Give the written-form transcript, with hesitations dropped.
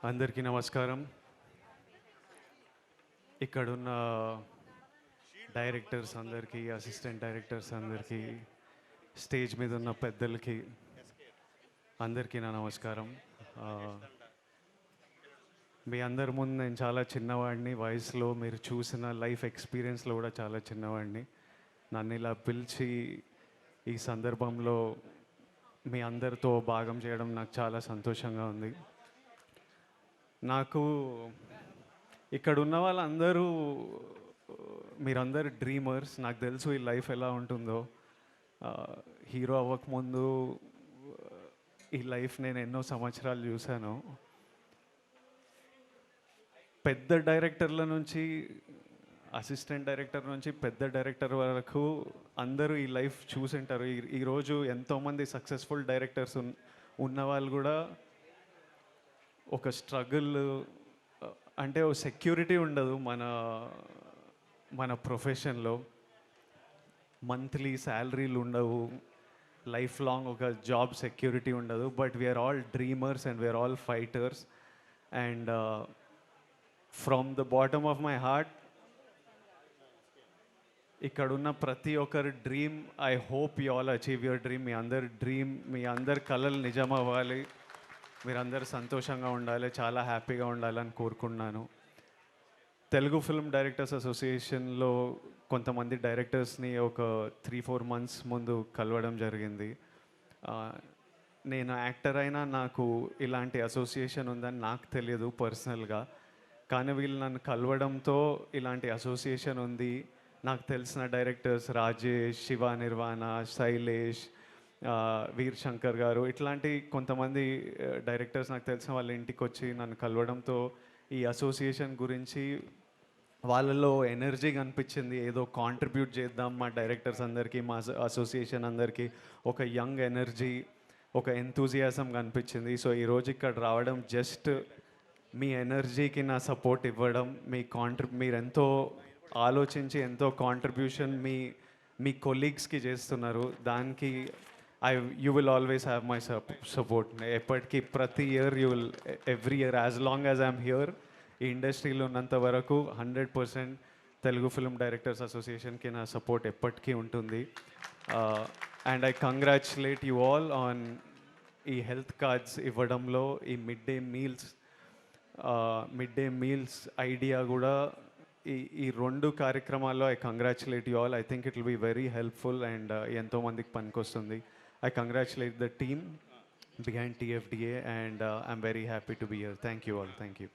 అందరికీ నమస్కారం. ఇక్కడున్న డైరెక్టర్స్ అందరికీ, అసిస్టెంట్ డైరెక్టర్స్ అందరికీ, స్టేజ్ మీద ఉన్న పెద్దలకి అందరికీ నా నమస్కారం. మీ అందరి ముందు నేను చాలా చిన్నవాడిని వయసులో. మీరు చూసిన లైఫ్ ఎక్స్పీరియన్స్లో కూడా చాలా చిన్నవాడిని. నన్ను ఇలా పిలిచి ఈ సందర్భంలో మీ అందరితో భాగం చేయడం నాకు చాలా సంతోషంగా ఉంది. నాకు ఇక్కడ ఉన్న వాళ్ళందరూ మీరందరూ డ్రీమర్స్. నాకు తెలుసు ఈ లైఫ్ ఎలా ఉంటుందో. హీరో అవ్వకముందు ఈ లైఫ్ నేను ఎన్నో సంవత్సరాలు చూశాను. పెద్ద డైరెక్టర్ల నుంచి, అసిస్టెంట్ డైరెక్టర్ నుంచి పెద్ద డైరెక్టర్ వరకు అందరూ ఈ లైఫ్ చూసింటారు. ఈరోజు ఎంతోమంది సక్సెస్ఫుల్ డైరెక్టర్స్ ఉన్న వాళ్ళు కూడా ఒక స్ట్రగుల్, అంటే ఒక సెక్యూరిటీ ఉండదు మన ప్రొఫెషన్లో. మంత్లీ శాలరీలు ఉండవు, లైఫ్ లాంగ్ ఒక జాబ్ సెక్యూరిటీ ఉండదు. But we're all dreamers and we're all fighters. And from the bottom of my heart, ఇక్కడున్న ప్రతి ఒక్కరి dream, I hope you all achieve your dream. మీ అందరి డ్రీమ్, మీ అందరి కలలు నిజం అవ్వాలి. మీరందరూ సంతోషంగా ఉండాలి, చాలా హ్యాపీగా ఉండాలని కోరుకున్నాను. తెలుగు ఫిల్మ్ డైరెక్టర్స్ అసోసియేషన్లో కొంతమంది డైరెక్టర్స్ని ఒక 3-4 months ముందు కలవడం జరిగింది. నేను యాక్టర్ అయినా నాకు ఇలాంటి అసోసియేషన్ ఉందని నాకు తెలియదు పర్సనల్గా. కానీ వీళ్ళు నన్ను కలవడంతో ఇలాంటి అసోసియేషన్ ఉంది. నాకు తెలిసిన డైరెక్టర్స్ రాజేష్, శివ నిర్వాణ, శైలేష్, వీర్ శంకర్ గారు, ఇట్లాంటి కొంతమంది డైరెక్టర్స్ నాకు తెలిసిన వాళ్ళ ఇంటికి వచ్చి నన్ను కలవడంతో ఈ అసోసియేషన్ గురించి వాళ్ళలో ఎనర్జీ కనిపించింది. ఏదో కాంట్రిబ్యూట్ చేద్దాం మా డైరెక్టర్స్ అందరికీ, మా అసోసియేషన్ అందరికీ ఒక యంగ్ ఎనర్జీ, ఒక ఎంతూజియాజం కనిపించింది. సో ఈరోజు ఇక్కడ రావడం జస్ట్ మీ ఎనర్జీకి నా సపోర్ట్ ఇవ్వడం, మీరు ఎంతో ఆలోచించి ఎంతో కాంట్రిబ్యూషన్ మీ కొలీగ్స్కి చేస్తున్నారు. దానికి you will always have my support. ఎప్పటికీ ప్రతి year every year as long as I'm here, ఈ ఇండస్ట్రీలో ఉన్నంత వరకు 100% తెలుగు ఫిల్మ్ డైరెక్టర్స్ అసోసియేషన్కి నా సపోర్ట్ ఎప్పటికీ ఉంటుంది. And I congratulate you all on ఈ హెల్త్ కార్డ్స్ ఇవ్వడంలో, ఈ మిడ్ డే మీల్స్ ఐడియా కూడా, ఈ 2 కార్యక్రమాల్లో I congratulate you all. I think it will be very helpful and ఎంతోమందికి పనికొస్తుంది. I congratulate the team behind TFDA and I'm very happy to be here. Thank you all. Thank you.